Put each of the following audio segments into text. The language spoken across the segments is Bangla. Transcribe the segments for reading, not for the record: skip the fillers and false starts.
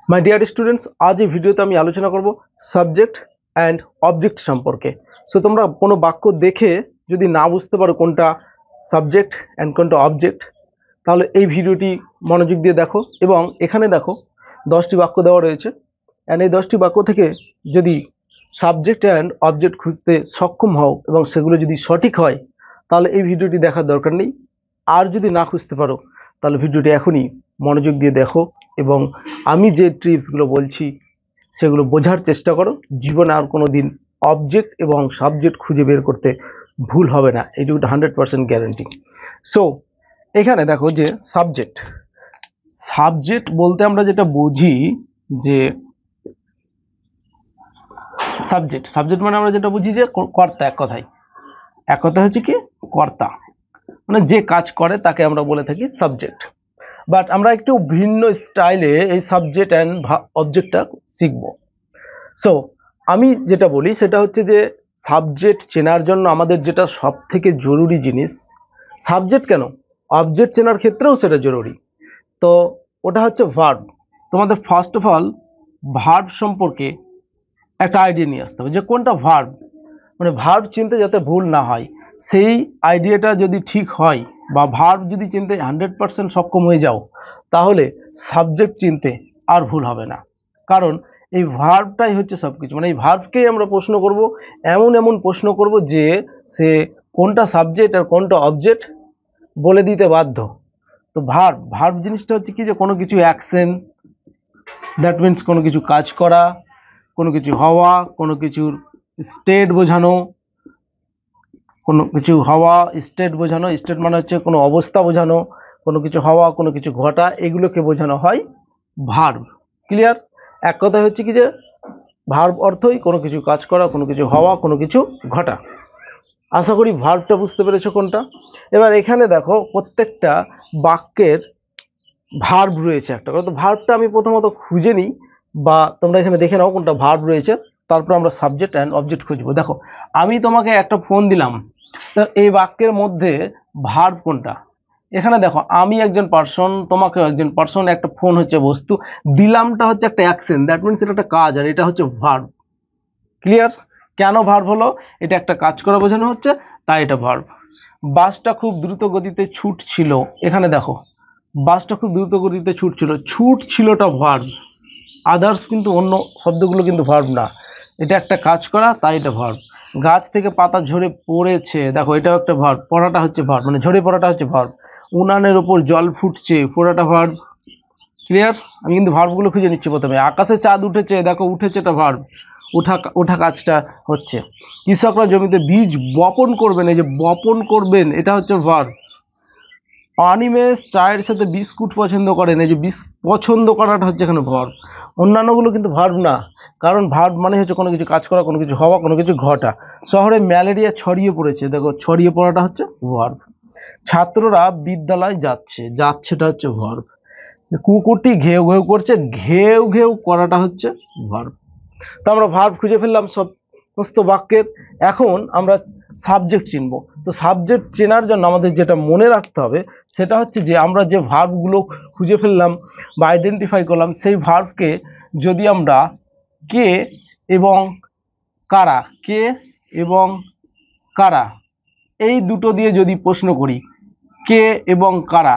মাই ডিয়ার স্টুডেন্টস, আজ এই ভিডিওতে আমি আলোচনা করব সাবজেক্ট অ্যান্ড অবজেক্ট সম্পর্কে। সো তোমরা কোনো বাক্য দেখে যদি না বুঝতে পারো কোনটা সাবজেক্ট অ্যান্ড কোনটা অবজেক্ট, তাহলে এই ভিডিওটি মনোযোগ দিয়ে দেখো। এবং এখানে দেখো 10টি বাক্য দেওয়া রয়েছে, অ্যান্ড এই 10টি বাক্য থেকে যদি সাবজেক্ট অ্যান্ড অবজেক্ট খুঁজতে সক্ষম হও এবং সেগুলো যদি সঠিক হয়, তাহলে এই ভিডিওটি দেখার দরকার নেই। আর যদি না খুঁজতে পারো, তাহলে ভিডিওটি এখনই মনোযোগ দিয়ে দেখো এবং আমি যে ট্রিপসগুলো বলছি সেগুলো বোঝার চেষ্টা করো। জীবনে আর কোনো দিন অবজেক্ট এবং সাবজেক্ট খুঁজে বের করতে ভুল হবে না, এইটুকু 100% গ্যারান্টি। সো এখানে দেখো যে সাবজেক্ট বলতে আমরা যেটা বুঝি যে সাবজেক্ট মানে আমরা যেটা বুঝি যে কর্তা। এক কথা হচ্ছে কি কর্তা, মানে যে কাজ করে তাকে আমরা বলে থাকি সাবজেক্ট। বাট আমরা একটু ভিন্ন স্টাইলে এই সাবজেক্ট অ্যান্ড অবজেক্টটা শিখব। সো আমি যেটা বলি সেটা হচ্ছে যে সাবজেক্ট চেনার জন্য আমাদের যেটা সব থেকে জরুরি জিনিস, সাবজেক্ট কেন, অবজেক্ট চেনার ক্ষেত্রেও সেটা জরুরি, তো ওটা হচ্ছে ভার্ব। তোমাদের ফার্স্ট অফ অল ভার্ব সম্পর্কে একটা আইডিয়া নিয়ে আসতে হবে যে কোনটা ভার্ব, মানে ভার্ব চিনতে যাতে ভুল না হয়। সেই আইডিয়াটা যদি ঠিক হয় বা ভার্ব যদি চিনতে 100% সক্ষম হয়ে যাও, তাহলে সাবজেক্ট চিনতে আর ভুল হবে না। কারণ এই ভার্বটাই হচ্ছে সব কিছু, মানে এই ভার্বকেই আমরা প্রশ্ন করব, এমন প্রশ্ন করব যে সে কোনটা সাবজেক্ট আর কোনটা অবজেক্ট বলে দিতে বাধ্য। তো ভার্ব জিনিসটা হচ্ছে কি যে কোনো কিছু অ্যাকশন, দ্যাট মিনস কোনো কিছু কাজ করা, কোনো কিছু হওয়া, কোনো কিছুর স্টেট বোঝানো, কোনো কিছু হওয়া স্টেট বোঝানো। স্টেট মানে হচ্ছে কোনো অবস্থা বোঝানো, কোনো কিছু হওয়া, কোনো কিছু ঘটা, এগুলোকে বোঝানো হয় ভার্ব। ক্লিয়ার? এক কথা হচ্ছে কি যে ভার্ব অর্থই কোনো কিছু কাজ করা, কোনো কিছু হওয়া, কোনো কিছু ঘটা। আশা করি ভার্বটা বুঝতে পেরেছো কোনটা। এবার এখানে দেখো প্রত্যেকটা বাক্যের ভার্ব রয়েছে একটা করে, তো ভার্বটা আমি প্রথমত খুঁজে নিই, বা তোমরা এখানে দেখে নাও কোনটা ভার্ব রয়েছে, তারপর আমরা সাবজেক্ট অ্যান্ড অবজেক্ট খুঁজবো। দেখো আমি তোমাকে একটা ফোন দিলাম, তো এই বাক্যের মধ্যে ভার্ব কোনটা? এখানে দেখো আমি একজন পার্সন, তোমাকেও একজন পার্সন, একটা ফোন হচ্ছে বস্তু, দিলামটা হচ্ছে একটা অ্যাকশন, দ্যাট মিনস এটা একটা কাজ, আর এটা হচ্ছে ভার্ব। ক্লিয়ার? কেন ভার্ব হলো? এটা একটা কাজ করা বোঝানো হচ্ছে, তাই এটা ভার্ব। বাসটা খুব দ্রুত গতিতে ছুটছিল, এখানে দেখো বাসটা খুব দ্রুত গতিতে ছুটছিলটা ভার্ব, আদার্স কিন্তু অন্য শব্দগুলো কিন্তু ভার্ব না, এটা একটা কাজ করা, তাই এটা ভার্ব। গাছ থেকে পাতা ঝরে পড়েছে, দেখো এটাও একটা ভার্ব, পড়াটা হচ্ছে ভার্ব, মানে ঝরে পড়াটা হচ্ছে ভার্ব। উনানের ওপর জল ফুটছে, পড়াটা ভার্ব। ক্লিয়ার? আমি কিন্তু ভার্বগুলো খুঁজে নিচ্ছি প্রথমে। আকাশে চাঁদ উঠেছে, দেখো উঠেছে এটা ভার্ব, ওঠা কাজটা হচ্ছে। কৃষকরা জমিতে বীজ বপন করবেন, এই যে বপন করবেন এটা হচ্ছে ভার্ব। অনিমেষ চায়ের সাথে বিস্কুট পছন্দ করেন, এই যে পছন্দ করাটা হচ্ছে এখানে ভার্ব। অন্যান্যগুলো কিন্তু ভার্ব না, কারণ ভার্ব মানে হচ্ছে কোনো কিছু কাজ করা, কোনো কিছু হওয়া, কোনো কিছু ঘটা। শহরে ম্যালেরিয়া ছড়িয়ে পড়েছে, দেখো ছড়িয়ে পড়াটা হচ্ছে ভার্ব। ছাত্ররা বিদ্যালয় যাচ্ছেটা হচ্ছে ভার্ব। কুকুরটি ঘেউ ঘেউ করছে, ঘেউ ঘেউ করাটা হচ্ছে ভার্ব। তো আমরা ভার্ব খুঁজে ফেললাম সমস্ত বাক্যের। এখন আমরা সাবজেক্ট চিনব। তো সাবজেক্ট চেনার জন্য আমাদের যেটা মনে রাখতে হবে সেটা হচ্ছে যে আমরা যে ভার্বগুলো খুঁজে ফেললাম বা আইডেন্টিফাই করলাম, সেই ভার্বকে যদি আমরা কে এবং কারা এই দুটো দিয়ে যদি প্রশ্ন করি, কে এবং কারা,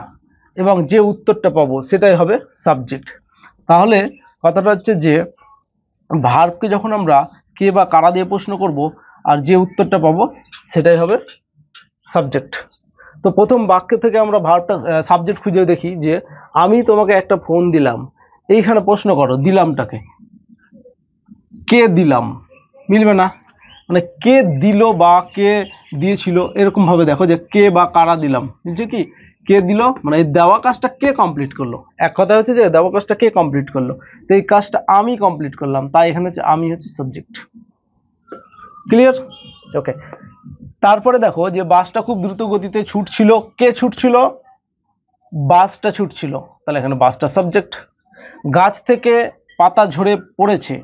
এবং যে উত্তরটা পাবো সেটাই হবে সাবজেক্ট। তাহলে কথাটা হচ্ছে যে ভার্বকে যখন আমরা কে বা কারা দিয়ে প্রশ্ন করব আর যে উত্তরটা পাবো সেটাই হবে সাবজেক্ট। তো প্রথম বাক্য থেকে আমরা ভার্বটা সাবজেক্ট খুঁজে দেখি যে আমি তোমাকে একটা ফোন দিলাম, এইখানে প্রশ্ন করো দিলামটাকে, কে দিলাম, মিলবে না, মানে কে দিল বা কে দিয়েছিল এরকম ভাবে দেখো যে কে বা কারা দিলাম, বুঝছো কি? কে দিল মানে এই দেওয়া কাজটা কে কমপ্লিট করলো, এক কথা হচ্ছে যে দেওয়া কাজটা কে কমপ্লিট করলো, তো এই কাজটা আমি কমপ্লিট করলাম, তাই এখানে হচ্ছে আমি হচ্ছে সাবজেক্ট। ক্লিয়ার? ওকে। তারপরে দেখো যে বাসটা খুব দ্রুত গতিতে ছুটছিল, কে ছুটছিল? বাসটা ছুটছিল, তাহলে এখানে বাসটা সাবজেক্ট। গাছ থেকে পাতা ঝরে পড়েছে,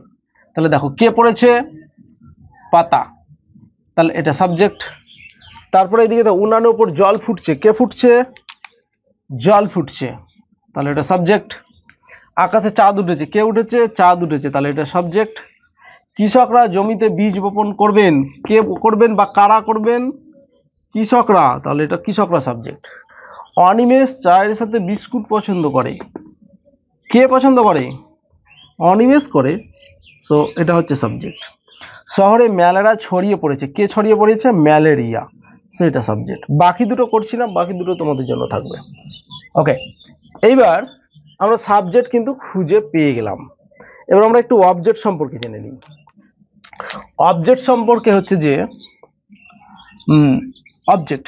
তাহলে দেখো কে পড়েছে? পাতা, তাহলে এটা সাবজেক্ট। তারপরে এদিকে দেখো উনানের উপর জল ফুটছে, কে ফুটছে? জল ফুটছে, তাহলে এটা সাবজেক্ট। আকাশে চাঁদ উঠেছে, কে উঠেছে? চাঁদ উঠেছে, তাহলে এটা সাবজেক্ট। কৃষকরা জমিতে বীজ বপন করবেন, কে করবেন বা কারা করবেন? কৃষকরা, তাহলে এটা কৃষকরা সাবজেক্ট। অনিমেষ চায়ের সাথে বিস্কুট পছন্দ করে, কে পছন্দ করে? অনিমেষ করে, সো এটা হচ্ছে সাবজেক্ট। শহরে ম্যালেরিয়া ছড়িয়ে পড়েছে, কে ছড়িয়ে পড়েছে? ম্যালেরিয়া, সেটা সাবজেক্ট। বাকি দুটো করছি না, বাকি দুটো তোমাদের জন্য থাকবে। ওকে, এইবার আমরা সাবজেক্ট কিন্তু খুঁজে পেয়ে গেলাম। এবার আমরা একটু অবজেক্ট সম্পর্কে জেনে নিই। অবজেক্ট সম্পর্কে হচ্ছে যে অবজেক্ট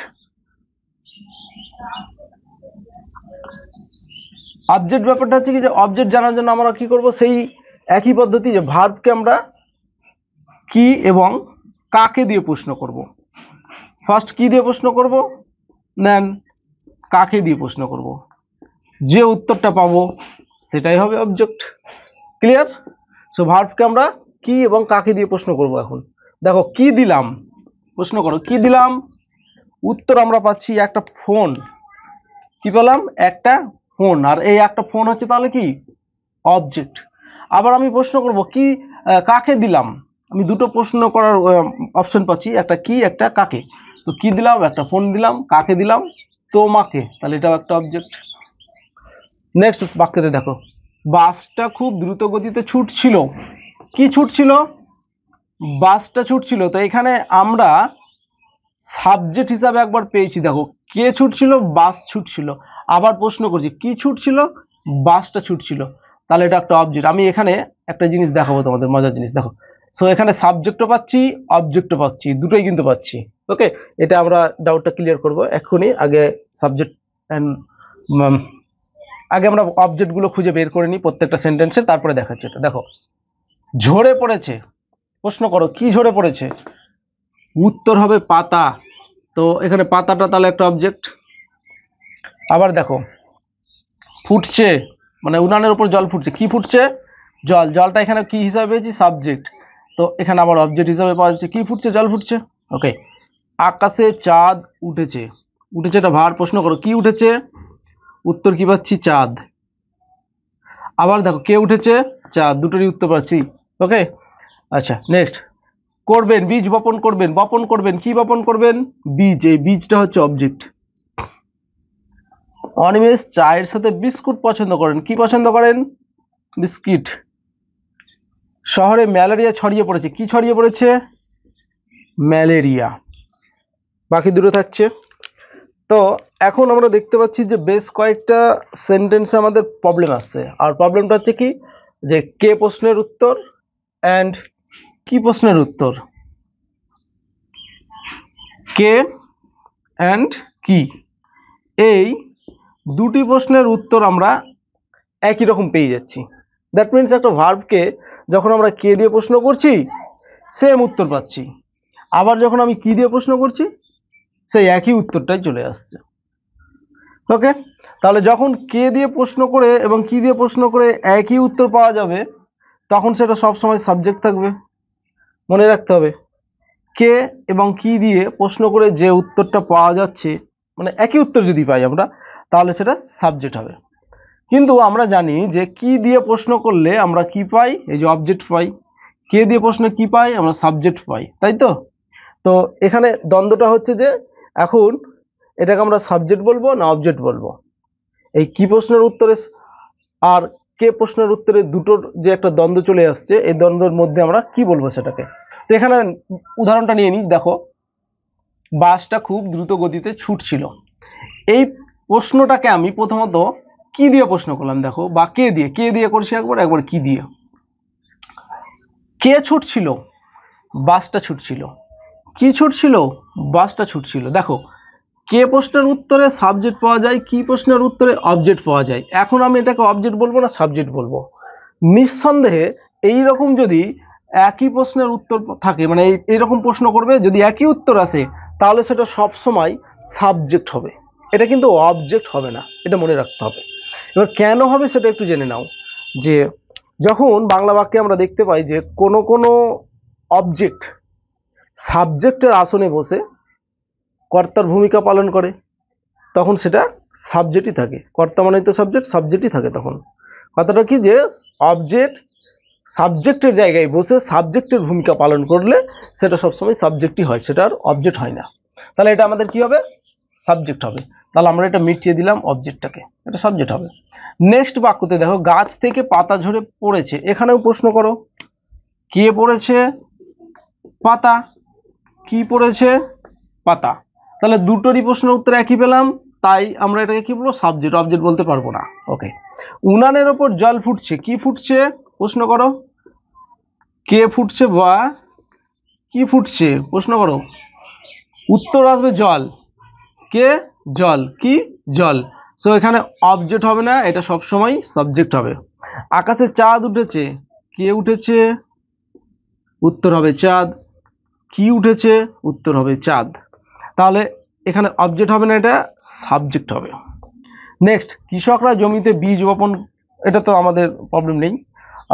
অবজেক্ট ব্যাপারটা হচ্ছে কি যে অবজেক্ট জানার জন্য আমরা কি করব? সেই একই পদ্ধতি, যে ভার্বকে আমরা কি এবং কাকে দিয়ে প্রশ্ন করব। ফার্স্ট কি দিয়ে প্রশ্ন করব, দেন কাকে দিয়ে প্রশ্ন করব, যে উত্তরটা পাবো সেটাই হবে অবজেক্ট। ক্লিয়ার? সো ভার্বকে আমরা কি এবং কাকে দিয়ে প্রশ্ন করব। এখন দেখো কি দিলাম, প্রশ্ন করো কি দিলাম, উত্তর আমরা পাচ্ছি একটা ফোন। কি পেলাম? একটা ফোন। আর এই একটা ফোন হচ্ছে তাহলে কি? অবজেক্ট। আবার আমি প্রশ্ন করব কি কাকে দিলাম, আমি দুটো প্রশ্ন করার অপশন পাচ্ছি, একটা কি একটা কাকে। তো কি দিলাম? একটা ফোন দিলাম। কাকে দিলাম? তোমাকে, তাহলে এটাও একটা অবজেক্ট। নেক্সট বাক্যতে দেখো, বাসটা খুব দ্রুত গতিতে ছুটছিল, কি ছুটছিল? বাসটা ছুটছিল। তো এখানে আমরা সাবজেক্ট হিসাবে একবার পেয়েছি, দেখো কে ছুটছিল? বাস ছুটছিল। আবার প্রশ্ন করছি কি ছুটছিল? বাসটা ছুটছিল, তাহলে এটা একটা অবজেক্ট। আমি এখানে একটা জিনিস দেখাবো তোমাদের, মজার জিনিস দেখো। সো এখানে সাবজেক্টও পাচ্ছি, অবজেক্টও পাচ্ছি, দুটোই কিন্তু পাচ্ছি। ওকে, এটা আমরা ডাউটটা ক্লিয়ার করবো এক্ষুনি। আগে সাবজেক্ট অ্যান্ড আগে আমরা অবজেক্টগুলো খুঁজে বের করে নিই প্রত্যেকটা সেন্টেন্সে, তারপরে দেখাচ্ছি এটা। দেখো ঝরে পড়েছে, প্রশ্ন করো কি ঝরে পড়েছে? উত্তর হবে পাতা। তো এখানে পাতাটা তাহলে একটা অবজেক্ট। আবার দেখো ফুটছে, মানে উনানের উপর জল ফুটছে, কি ফুটছে? জল। জলটা এখানে কি হিসাবে পেয়েছি? সাবজেক্ট। তো এখানে আবার অবজেক্ট হিসাবে পাওয়া যাচ্ছে, কি ফুটছে? জল ফুটছে। ওকে, আকাশে চাঁদ উঠেছে, উঠেছে এটা ভার। প্রশ্ন করো কি উঠেছে? উত্তর কি পাচ্ছি? চাঁদ। আবার দেখো কে উঠেছে? চাঁদ, দুটোরই উত্তর পাচ্ছি। ওকে, আচ্ছা নেক্সট, করবেন বীজ বপন করবেন, বপন করবেন, কি বপন করবেন? বীজ। এই বীজটা হচ্ছে অবজেক্ট। অনিমেষ চায়ের সাথে বিস্কুট পছন্দ করেন, কি পছন্দ করেন? বিস্কিট। শহরে ম্যালেরিয়া ছড়িয়ে পড়েছে, কি ছড়িয়ে পড়েছে? ম্যালেরিয়া। বাকি দুটো থাকছে। তো এখন আমরা দেখতে পাচ্ছি যে বেশ কয়েকটা সেন্টেন্সে আমাদের প্রবলেম আসছে। আর প্রবলেমটা হচ্ছে কি, যে কে প্রশ্নের উত্তর অ্যান্ড কি প্রশ্নের উত্তর, কে অ্যান্ড কি, এই দুটি প্রশ্নের উত্তর আমরা একই রকম পেয়ে যাচ্ছি। দ্যাট মিনস একটা ভার্বকে যখন আমরা কে দিয়ে প্রশ্ন করছি সেম উত্তর পাচ্ছি, আবার যখন আমি কি দিয়ে প্রশ্ন করছি সেই একই উত্তরটাই চলে আসছে। ওকে, তাহলে যখন কে দিয়ে প্রশ্ন করে এবং কি দিয়ে প্রশ্ন করে একই উত্তর পাওয়া যাবে, তখন সেটা সবসময় সাবজেক্ট থাকবে। মনে রাখতে হবে, কে এবং কি দিয়ে প্রশ্ন করে যে উত্তরটা পাওয়া যাচ্ছে, মানে একই উত্তর যদি পাই আমরা, তাহলে সেটা সাবজেক্ট হবে। কিন্তু আমরা জানি যে কি দিয়ে প্রশ্ন করলে আমরা কি পাই? এই যে অবজেক্ট পাই। কে দিয়ে প্রশ্ন কি পাই? আমরা সাবজেক্ট পাই, তাই তো? তো এখানে দ্বন্দ্বটা হচ্ছে যে এখন এটাকে আমরা সাবজেক্ট বলবো না অবজেক্ট বলবো। এই কি প্রশ্নের উত্তরে আর কে প্রশ্নের উত্তরে দুটোর যে একটা দ্বন্দ্ব চলে আসছে, এই দ্বন্দ্বের মধ্যে আমরা কি বলবো সেটাকে। তো এখানে উদাহরণটা নিয়ে নিই। দেখো বাসটা খুব দ্রুত গতিতে ছুটছিল, এই প্রশ্নটাকে আমি প্রথমত কি দিয়ে প্রশ্ন করলাম, দেখো, বা কে দিয়ে, কে দিয়ে করছি একবার, একবার কি দিয়ে। কে ছুটছিল? বাসটা ছুটছিল। কি ছুটছিল? বাসটা ছুটছিল। দেখো কে প্রশ্নের উত্তরে সাবজেক্ট পাওয়া যায়, কি প্রশ্নের উত্তরে অবজেক্ট পাওয়া যায়। এখন আমি এটাকে অবজেক্ট বলবো না সাবজেক্ট বলবো? নিঃসন্দেহে এই রকম যদি একই প্রশ্নের উত্তর থাকে, মানে এইরকম প্রশ্ন করবে যদি একই উত্তর আসে, তাহলে সেটা সব সময় সাবজেক্ট হবে, এটা কিন্তু অবজেক্ট হবে না, এটা মনে রাখতে হবে। এবার কেন হবে সেটা একটু জেনে নাও। যে যখন বাংলা বাক্যে আমরা দেখতে পাই যে কোনো কোনো অবজেক্ট সাবজেক্টের আসনে বসে কর্তার ভূমিকা পালন করে, তখন সেটা সাবজেক্টই থাকে। কর্তা মানে তো সাবজেক্ট, সাবজেক্টই থাকে তখন। কথাটা কি যে অবজেক্ট সাবজেক্টের জায়গায় বসে সাবজেক্টের ভূমিকা পালন করলে সেটা সবসময় সাবজেক্টই হয়, সেটা আর অবজেক্ট হয় না। তাহলে এটা আমাদের কি হবে? সাবজেক্ট হবে। তাহলে আমরা এটা মিটিয়ে দিলাম অবজেক্টটাকে, এটা সাবজেক্ট হবে। নেক্সট বাক্যতে দেখো, গাছ থেকে পাতা ঝরে পড়েছে। এখানেও প্রশ্ন করো, কে পড়েছে? পাতা। কি পড়েছে? পাতা। তাহলে দুটোরই প্রশ্নের উত্তর একই পেলাম, তাই আমরা এটাকে কি বলবো? সাবজেক্ট, অবজেক্ট বলতে পারবো না। ওকে। উনানের ওপর জল ফুটছে। কি ফুটছে? প্রশ্ন করো, কে ফুটছে বা কি ফুটছে? প্রশ্ন করো। উত্তর আসবে জল। কে? জল। কি? জল। সো এখানে অবজেক্ট হবে না, এটা সবসময় সাবজেক্ট হবে। আকাশে চাঁদ উঠেছে। কে উঠেছে? উত্তর হবে চাঁদ। কি উঠেছে? উত্তর হবে চাঁদ। তাহলে এখানে অবজেক্ট হবে না, এটা সাবজেক্ট হবে। নেক্সট, কৃষকরা জমিতে বীজ বপন। এটা তো আমাদের প্রবলেম নেই,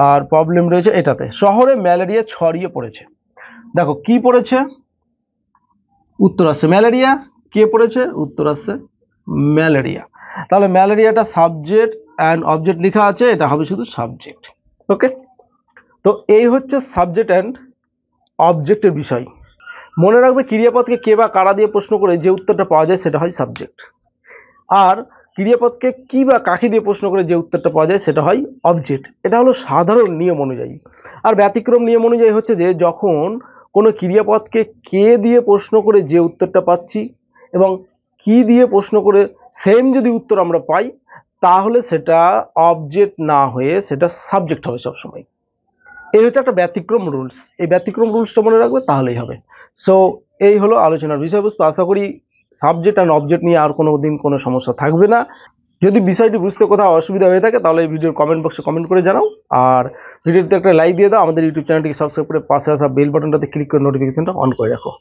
আর প্রবলেম রয়েছে এটাতে, শহরে ম্যালেরিয়া ছড়িয়ে পড়েছে। দেখো কি পড়েছে? উত্তর আসছে ম্যালেরিয়া। কে পড়েছে? উত্তর আসছে ম্যালেরিয়া। তাহলে ম্যালেরিয়াটা সাবজেক্ট অ্যান্ড অবজেক্ট লেখা আছে, এটা হবে শুধু সাবজেক্ট। ওকে। তো এই হচ্ছে সাবজেক্ট অ্যান্ড অবজেক্টের বিষয়। মনে রাখবে, ক্রিয়াপদকে কে বা কারা দিয়ে প্রশ্ন করে যে উত্তরটা পাওয়া যায় সেটা হয় সাবজেক্ট, আর ক্রিয়াপদকে কি বা কাকে দিয়ে প্রশ্ন করে যে উত্তরটা পাওয়া যায় সেটা হয় অবজেক্ট। এটা হলো সাধারণ নিয়ম অনুযায়ী। আর ব্যতিক্রম নিয়ম অনুযায়ী হচ্ছে যে যখন কোনো ক্রিয়াপদকে কে দিয়ে প্রশ্ন করে যে উত্তরটা পাচ্ছি এবং কি দিয়ে প্রশ্ন করে সেম যদি উত্তর আমরা পাই, তাহলে সেটা অবজেক্ট না হয়ে সেটা সাবজেক্ট হবে সবসময়। এই হচ্ছে একটা ব্যতিক্রম রুলস। এই ব্যতিক্রম রুলসটা মনে রাখবে, তাহলেই হবে। সো এই হলো আলোচনার বিষয়বস্তু। আশা করি সাবজেক্ট অ্যান্ড অবজেক্ট নিয়ে আর কোনো দিন কোনো সমস্যা থাকবে না। যদি বিষয়টি বুঝতে কোথাও অসুবিধা হয়ে থাকে তাহলে এই ভিডিওর কমেন্ট বক্সে কমেন্ট করে জানাও, আর ভিডিওতে একটা লাইক দিয়ে দাও। আমাদের ইউটিউব চ্যানেলটিকে সাবস্ক্রাইব করে পাশে আসা বেল বাটনটাতে ক্লিক করে নোটিফিকেশনটা অন করে রাখো।